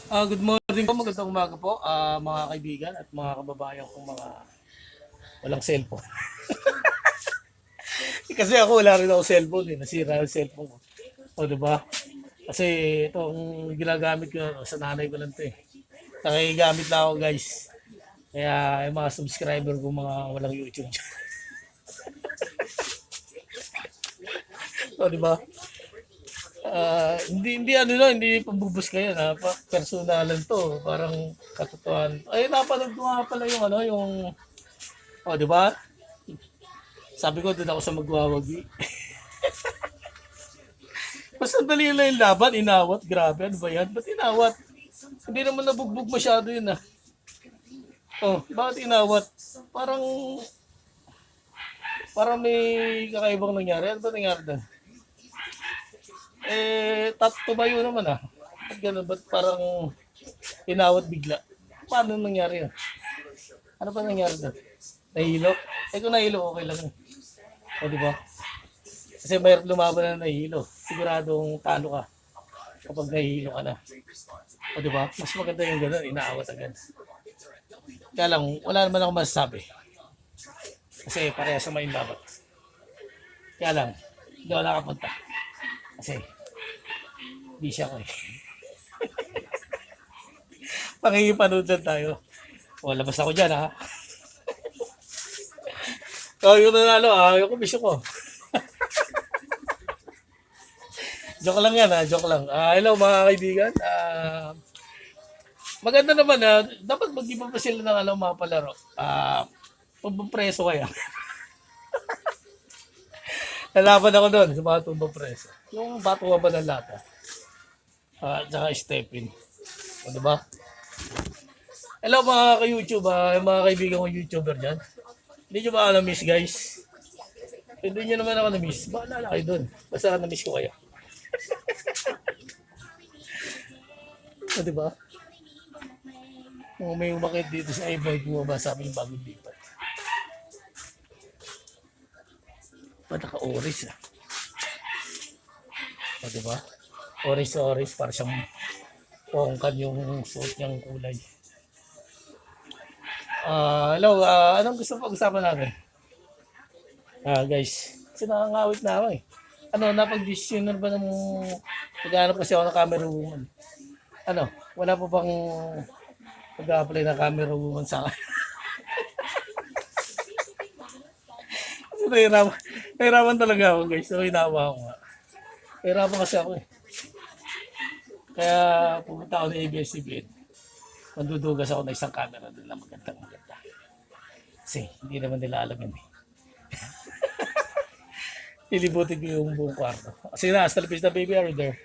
Good morning po, magandang umaga po, mga kaibigan at mga kababayan kong mga walang cellphone. Kasi ako wala rin ako cellphone, nasira yung cellphone ko. O, di ba? Kasi itong ginagamit ko sa nanay ko lang 'to eh. Nakikigamit lang ako, guys. Kaya yung mga subscriber ko mga walang YouTube. O, di ba? Hindi ano no, hindi pambubus kayo na personalan to, parang katotohanan. Ay, napanood ko nga pala yung ano, yung di ba? Sabi ko doon ako sa magwawagi. Basta dali lang yung laban, inawat. Grabe, ano ba yan? Ba't inawat? Hindi naman nabugbog masyado yun ah. Oh, bakit inawat? Parang, parang may kakaibang nangyari. Ano ba nangyari doon? Tumayo naman ah. Ba't ganun? Ba't parang inawat bigla? Paano nangyari yun? Ano ba nangyari doon? Nahilo? Kung nahilo, okay lang. O, di ba? Kasi mayroon lumaban na nahihilo. Siguradong talo ka kapag nahihilo ka na. O, di ba? Mas maganda yung gano'n, inaawat agad. Kaya lang, wala naman ako masasabi. Kasi pareha sa may laban. Kaya lang, hindi ako nakapunta. Kasi, di siya ko eh. Pakikipanood lang tayo. O, labas ako dyan ha. Yung nanalo yung komisyon ko. Joke lang yan ha, joke lang. Hello mga kaibigan. Maganda naman dapat mag-iba pa sila ng mga palaro. Tumbang preso kaya. Lalaban ako doon sa mga tumbang preso. Yung bato ba ng lata. At saka stepin. O, diba? Hello mga ka-YouTube, yung mga kaibigan ko YouTuber dyan. Hindi nyo ba ako na-miss guys? Hindi nyo naman ako na-miss. Bahala kayo doon. Basta na-miss ko kayo. O, diba? Kung may umakit dito sa iBoy, bumaba sa aming bagong lipat. Pa naka-oris O, diba? Oris, para siyang pongkan yung suot niyang kulay. Hello, anong gusto pag-usapan natin? Guys, kasi nakangawit na ako eh. Napag-decision na ba ng naghanap kasi ako ng camera woman? Wala pa bang mag-a-apply na camera woman sa akin? Kasi nahirapan talaga ako guys. So, hinawa ako nga. Nahirapan kasi ako eh. Kaya pumunta ako ng ABS-CBN. Mandudugas ako ng isang camera doon na maganda. Kasi hindi naman nila alam yun eh. Nilibutin ko yung buong kwarto. Kasi na, hasta la vista baby, are you there?